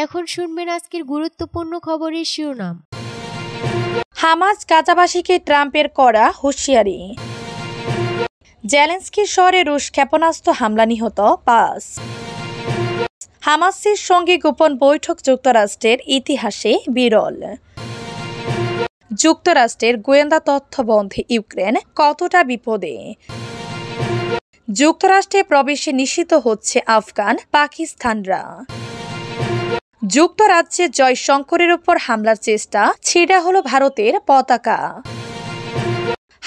এখন শুনবেন আজকের গুরুত্বপূর্ণ খবরের শিরোনাম। হামাস গাজাবাসীকে ট্রাম্পের কড়া হুঁশিয়ারি। জেলেনস্কির শহরে রুশ ক্ষেপণাস্ত্র হামলা, নিহত 5। হামাসের সঙ্গে গোপন বৈঠক যুক্তরাষ্ট্রের ইতিহাসে বিরল। যুক্তরাষ্ট্রের গোয়েন্দা তথ্য বন্ধে ইউক্রেন কতটা বিপদে? যুক্তরাষ্ট্রে প্রবেশে নিষিদ্ধ হচ্ছে আফগান পাকিস্তানরা। যুক্তরাজ্যে জয়শঙ্করের উপর হামলার চেষ্টা, ছিঁড়া হলো ভারতের পতাকা।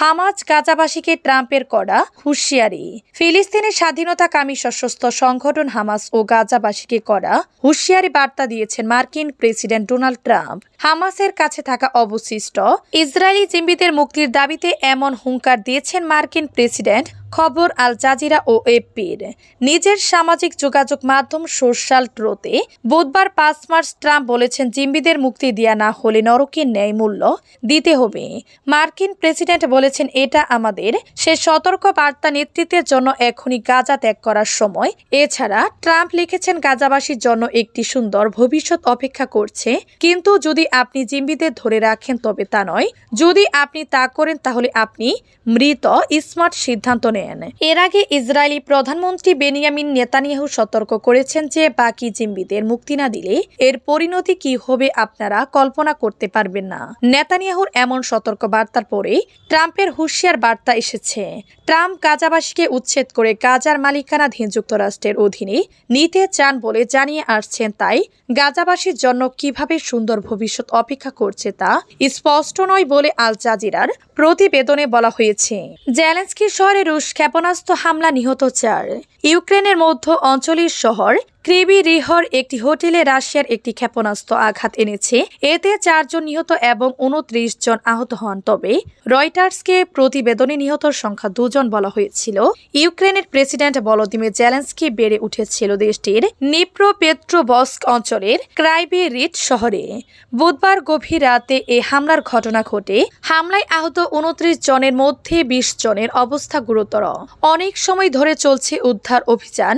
হামাস গাজাবাসীকে ট্রাম্পের কড়া হুঁশিয়ারি। ফিলিস্তিনের স্বাধীনতাকামী সশস্ত্র সংগঠন হামাস ও গাজাবাসীকে কড়া হুঁশিয়ারি বার্তা দিয়েছেন মার্কিন প্রেসিডেন্ট ডোনাল্ড ট্রাম্প। হামাসের কাছে থাকা অবশিষ্ট ইসরায়েলি জিম্মিদের মুক্তির দাবিতে এমন হুঙ্কার দিয়েছেন মার্কিন প্রেসিডেন্ট। খবর আল জাজিরা ও এপির নিজের সামাজিক যোগাযোগ মাধ্যম সোশ্যাল ট্রুথে বুধবার 5 মার্চ ট্রাম্প বলেছেন, জিম্মিদের মুক্তি দেয়া না হলে নরকের ন্যায় মূল্য দিতে হবে। মার্কিন প্রেসিডেন্ট বলেছেন, এটা আমাদের সে সতর্ক বার্তা, নেতৃত্বের জন্য এখনই গাজা ত্যাগ করার সময়। এছাড়া ট্রাম্প লিখেছেন, গাজাবাসীর জন্য একটি সুন্দর ভবিষ্যৎ অপেক্ষা করছে, কিন্তু যদি আপনি জিম্মিদের ধরে রাখেন তবে তা নয়। যদি আপনি তা করেন তাহলে আপনি মৃত। স্মার্ট সিদ্ধান্ত নেন। এর আগে ইসরায়েলি প্রধানমন্ত্রী বেনিয়ামিন নেতানিয়াহু সতর্ক করেছেন যে বাকি জিম্মিদের মুক্তি না দিলে এর পরিণতি কি হবে আপনারা কল্পনা করতে পারবেন না। নেতানিয়াহুর এমন সতর্ক বার্তার পরে ট্রাম্পের হুঁশিয়ার বার্তা এসেছে। ট্রাম্প গাজাবাসীকে উচ্ছেদ করে গাজার মালিকানাধীন যুক্তরাষ্ট্রের অধীনে নিতে চান বলে জানিয়ে আসছেন। তাই গাজাবাসীর জন্য কিভাবে সুন্দর ভবিষ্যৎ অপেক্ষা করছে তা স্পষ্ট নয় বলে আল জাজিরার প্রতিবেদনে বলা হয়েছে। জেলেনস্কির শহরে রুশ ক্ষেপণাস্ত্র হামলা, নিহত 4। ইউক্রেনের মধ্য অঞ্চলের শহর ক্রিভি রিহর একটি হোটেলে রাশিয়ার একটি ক্ষেপণাস্ত্র আঘাত এনেছে। এতে 4 জন নিহত এবং 29 জন আহত হন। তবে রয়টার্সকে প্রতিবেদনে নিহতর সংখ্যা 2 জন বলা হয়েছিল। ইউক্রেনের প্রেসিডেন্ট ভলোদিমির জেলেনস্কি বেড়ে উঠেছিল দেশটির নিপ্রোপেট্রোভস্ক অঞ্চলের ক্রাইভি রিট শহরে। বুধবার গভীর রাতে এই হামলার ঘটনা ঘটে। হামলায় আহত 29 জনের মধ্যে 20 জনের অবস্থা গুরুতর। অনেক সময় ধরে চলছে উদ্ধার অভিযান।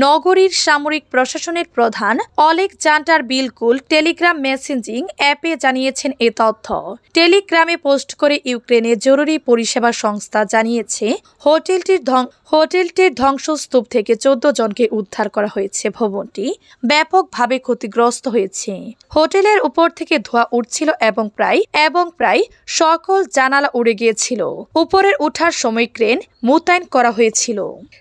নগরীর সামরিক প্রশাসনের প্রধান অলেকজান্ডার বিলকুল টেলিগ্রাম মেসেঞ্জিং অ্যাপে জানিয়েছেন এ তথ্য। টেলিগ্রামে পোস্ট করে ইউক্রেনের জরুরি পরিষেবা সংস্থা জানিয়েছে, হোটেলটির ধ্বংসস্তূপ থেকে 14 জনকে উদ্ধার করা হয়েছে। ভবনটি ব্যাপকভাবে ক্ষতিগ্রস্ত হয়েছে। হোটেলের উপর থেকে ধোঁয়া উঠছিল এবং প্রায় সকল জানালা উড়ে গিয়েছিল। উপরের ওঠার সময় ক্রেন মোতায়েন করা হয়েছিল।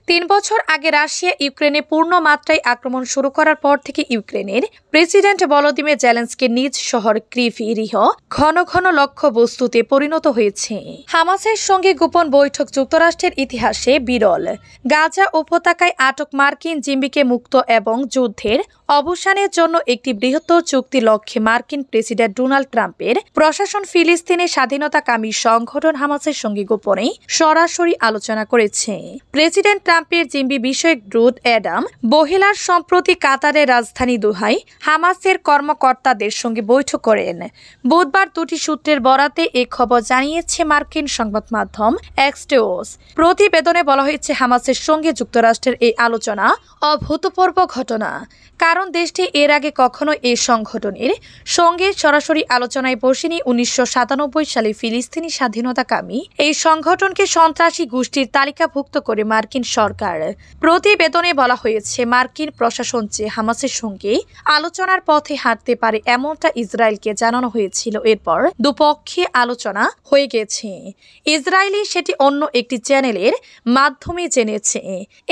3 বছর আগে রাশিয়া ইউক্রেনে পূর্ণ মাত্রায় আক্রমণ শুরু করার পর থেকে ইউক্রেনের প্রেসিডেন্ট ভলোদিমির জেলেনস্কির নিজ শহর ক্রিভি রিহ ঘন ঘন লক্ষ্যবস্তুতে পরিণত হয়েছে। হামাসের সঙ্গে গোপন বৈঠক যুক্তরাষ্ট্রের ইতিহাসে বিরল। গাজা উপত্যকায় আটক মার্কিন জিম্মিকে মুক্ত এবং যুদ্ধের অবসানের জন্য একটি বৃহত্তর চুক্তি লক্ষ্যে মার্কিন প্রেসিডেন্ট ডোনাল্ড ট্রাম্পের প্রশাসন ফিলিস্তিনের স্বাধীনতাকামী সংগঠন হামাসের সঙ্গে গোপনে সরাসরি আলোচনা করেছে। প্রেসিডেন্ট ট্রাম্পের জিম্মি বিষয়ক দূত অ্যাডাম বহিলার সম্প্রতি কাতারের রাজধানী দোহায় হামাসের কর্মকর্তাদের সঙ্গে বৈঠক করেন। বুধবার 2টি সূত্রের বরাতে এ খবর জানিয়েছে মার্কিন সংবাদ মাধ্যম এক্সিওস। প্রতিবেদনে বলা হয়েছে, হামাসের সঙ্গে যুক্তরাষ্ট্রের এই আলোচনা অভূতপূর্ব ঘটনা, কারণ দেশটি এর আগে কখনো এই সংগঠনের সঙ্গে সরাসরি আলোচনায় বসেনি। 1997 সালে ফিলিস্তিনি স্বাধীনতাকামী এই সংগঠনকে সন্ত্রাসী গোষ্ঠীর তালিকাভুক্ত করে মার্কিন সরকার। প্রতিবেদনে বলা হয়েছে, মার্কিন প্রশাসন যে হামাসের সঙ্গে আলোচনার পথে হাঁটতে পারে এমনটা ইসরায়েলকে জানানো হয়েছিল। এরপর দুপক্ষে আলোচনা হয়ে গেছে। ইসরায়েলি সেটি অন্য একটি চ্যানেলের মাধ্যমে জেনেছে।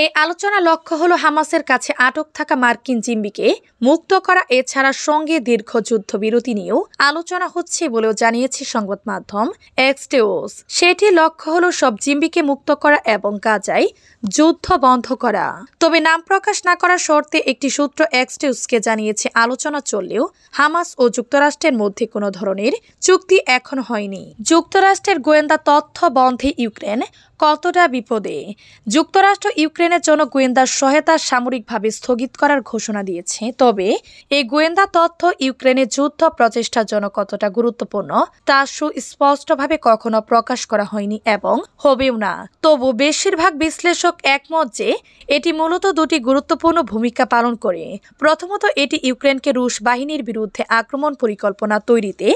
এই আলোচনা লক্ষ্য হলো হামাসের কাছে আটক থাকা মার্কিন জিম্মিকে মুক্ত করা। এছাড়া সঙ্গে দীর্ঘ যুদ্ধবিরতি নিয়েও আলোচনা হচ্ছে বলেও জানিয়েছে সংবাদ মাধ্যম এক্সিওস। সেটি লক্ষ্য হলো সব জিম্মিকে মুক্ত করা এবং গাজায় যুদ্ধ বন্ধ করা। তবে নাম প্রকাশ না করার শর্তে একটি সূত্র এক্সিওসকে জানিয়েছে, আলোচনা চললেও হামাস ও যুক্তরাষ্ট্রের মধ্যে কোনো ধরনের চুক্তি এখনো হয়নি। যুক্তরাষ্ট্রের গোয়েন্দা তথ্য বন্ধে ইউক্রেন কতটা বিপদে। যুক্তরাষ্ট্র ইউক্রেনের জন্য গোয়েন্দা সহায়তা সামরিকভাবে স্থগিত করার ঘোষণা দিয়েছে, তবে এই গোয়েন্দা তথ্য ইউক্রেনের যুদ্ধ প্রচেষ্টার জন্য কতটা গুরুত্বপূর্ণ তা সুস্পষ্টভাবে কখনো প্রকাশ করা হয়নি এবং হবেও না। তবু বেশিরভাগ বিশ্লেষক একমত যে এটি মূলত দুটি গুরুত্বপূর্ণ ভূমিকা পালন করে। প্রথমত, এটি ইউক্রেনকে রুশ বাহিনীর বিরুদ্ধে আক্রমণ পরিকল্পনা তৈরিতে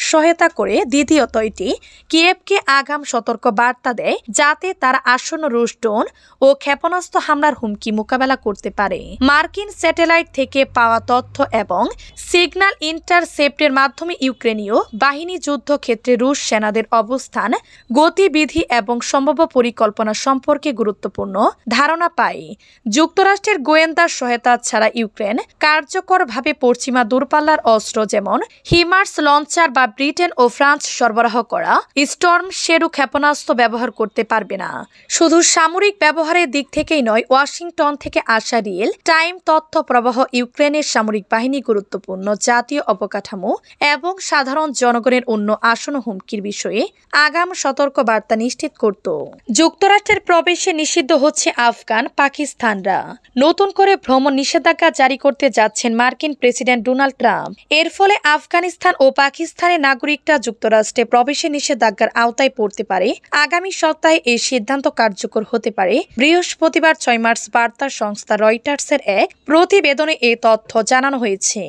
সহায়তা করে। দ্বিতীয়ত, এটি কিয়েভকে আগাম সতর্ক বার্তা দেয় যাতে তারা আসন্ন রুশ ড্রোন ও ক্ষেপণাস্ত্র হামলার হুমকি মোকাবেলা করতে পারে। মার্কিন স্যাটেলাইট থেকে পাওয়া তথ্য এবং সিগন্যাল ইন্টারসেপ্টের মাধ্যমে ইউক্রেনীয় বাহিনী যুদ্ধক্ষেত্রে রুশ সেনাদের অবস্থান, গতিবিধি এবং সম্ভাব্য পরিকল্পনা সম্পর্কে গুরুত্বপূর্ণ ধারণা পায়। যুক্তরাষ্ট্রের গোয়েন্দা সহায়তা ছাড়া ইউক্রেন কার্যকরভাবে পশ্চিমা দূরপাল্লার অস্ত্র যেমন হিমার্স লঞ্চার বা ব্রিটেন ও ফ্রান্স সরবরাহ করা স্টর্ম শেডো ক্ষেপণাস্ত্র ব্যবহার করতে পারবে না। শুধু সামরিক ব্যবহারের দিক থেকেই নয়, ওয়াশিংটন থেকে আসা রিয়েল টাইম তথ্য প্রবাহ ইউক্রেনের সামরিক বাহিনী, গুরুত্বপূর্ণ জাতীয় অবকাঠামো এবং সাধারণ জনগণের অন্য আসন্ন হুমকির বিষয়ে আগাম সতর্ক বার্তা নিশ্চিত করত। যুক্তরাষ্ট্রের প্রবেশে নিষিদ্ধ হচ্ছে আফগান পাকিস্তানরা। নতুন করে ভ্রমণ নিষেধাজ্ঞা জারি করতে যাচ্ছেন মার্কিন প্রেসিডেন্ট ডোনাল্ড ট্রাম্প। এর ফলে আফগানিস্তান ও পাকিস্তানের নাগরিকরা যুক্তরাষ্ট্রে প্রবেশে নিষেধাজ্ঞার আওতায় পড়তে পারে। আগামী সপ্তাহে এই সিদ্ধান্ত কার্যকর হতে পারে। বৃহস্পতিবার 6 মার্চ বার্তা সংস্থা রয়টার্সের এক প্রতিবেদনে এই তথ্য জানানো হয়েছে।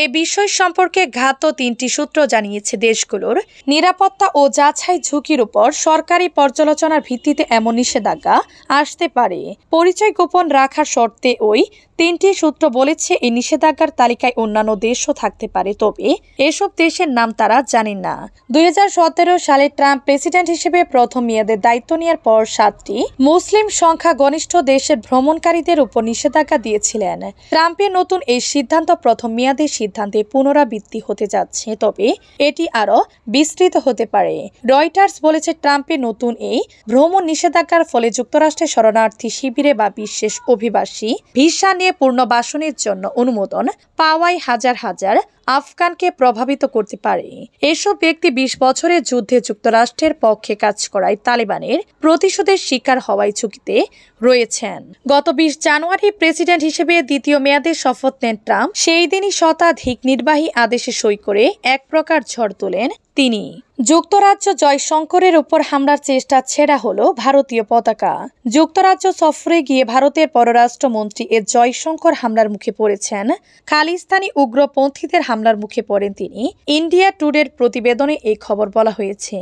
এই বিষয় সম্পর্কে ঘাত 3টি সূত্র জানিয়েছে দেশগুলোর নিরাপত্তা ও যাচাই ঝুঁকির উপর সরকারি পর্যালোচনার ভিত্তিতে এমন নিষেধাজ্ঞা আসতে পারে। পরিচয় গোপন রাখার শর্তে ওই 3টি সূত্র বলেছে এই নিষেধাজ্ঞার তালিকায় অন্যান্য দেশও থাকতে পারে, তবে এসব দেশের নাম তারা জানেন না। 2017 সালে ট্রাম্প প্রেসিডেন্ট হিসেবে প্রথম মেয়াদে দায়িত্ব নেওয়ার পর 7টি মুসলিম সংখ্যা গনিষ্ঠ দেশের ভ্রমণকারীদের উপর নিষেধাজ্ঞা দিয়েছিলেন। ট্রাম্পের নতুন এই সিদ্ধান্ত প্রথম মেয়াদের সিদ্ধান্তে পুনরাবৃত্তি হতে যাচ্ছে, তবে এটি আরও বিস্তৃত হতে পারে। রয়টার্স বলেছে, ট্রাম্পের নতুন এই ভ্রমণ নিষেধাজ্ঞার ফলে যুক্তরাষ্ট্রের শরণার্থী শিবিরে বা বিশেষ অভিবাসী ভিসা নিয়ে পুনর্বাসনের জন্য অনুমোদন পাওয়ায় হাজার হাজার আফগানকে প্রভাবিত করতে পারে। এসব ব্যক্তি 20 বছরের যুদ্ধে যুক্তরাষ্ট্রের পক্ষে কাজ করায় তালেবানের প্রতিশোধের শিকার হওয়ায় ঝুঁকিতে রয়েছেন। গত 20 জানুয়ারি প্রেসিডেন্ট হিসেবে দ্বিতীয় মেয়াদে শপথ নেন ট্রাম্প। সেই দিনই শতাধিক নির্বাহী আদেশে সই করে এক প্রকার ঝড় তোলেন তিনি। যুক্তরাজ্য জয়শঙ্করের উপর হামলার চেষ্টা ছেড়া হলো ভারতীয় পতাকা। যুক্তরাজ্য সফরে গিয়ে ভারতের পররাষ্ট্রমন্ত্রী এ জয়শঙ্কর হামলার মুখে পড়েছেন। খালিস্তানি উগ্রপন্থীদের হামলার মুখে পড়েন তিনি। ইন্ডিয়া টুডের প্রতিবেদনে এই খবর বলা হয়েছে।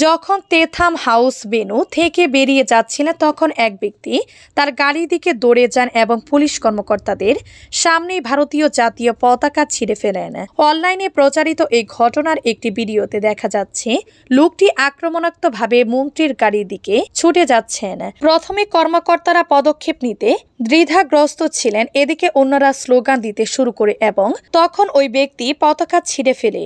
যখন তেথাম হাউস ভেন্যু থেকে বেরিয়ে যাচ্ছিলেন, তখন এক ব্যক্তি তার গাড়ির দিকে দৌড়ে যান এবং পুলিশ কর্মকর্তাদের সামনেই ভারতীয় জাতীয় পতাকা ছিঁড়ে ফেলেন। অনলাইনে প্রচারিত এই ঘটনার একটি ভিডিওতে দেখা যাচ্ছে লোকটি আক্রমণাত্মকভাবে মন্ত্রীর গাড়ির দিকে ছুটে যাচ্ছেন। প্রথমে কর্মকর্তারা পদক্ষেপ নিতে দ্বিধাগ্রস্ত ছিলেন, এদিকে অন্যরা স্লোগান দিতে শুরু করে এবং তখন ওই ব্যক্তি পতাকা ছিঁড়ে ফেলে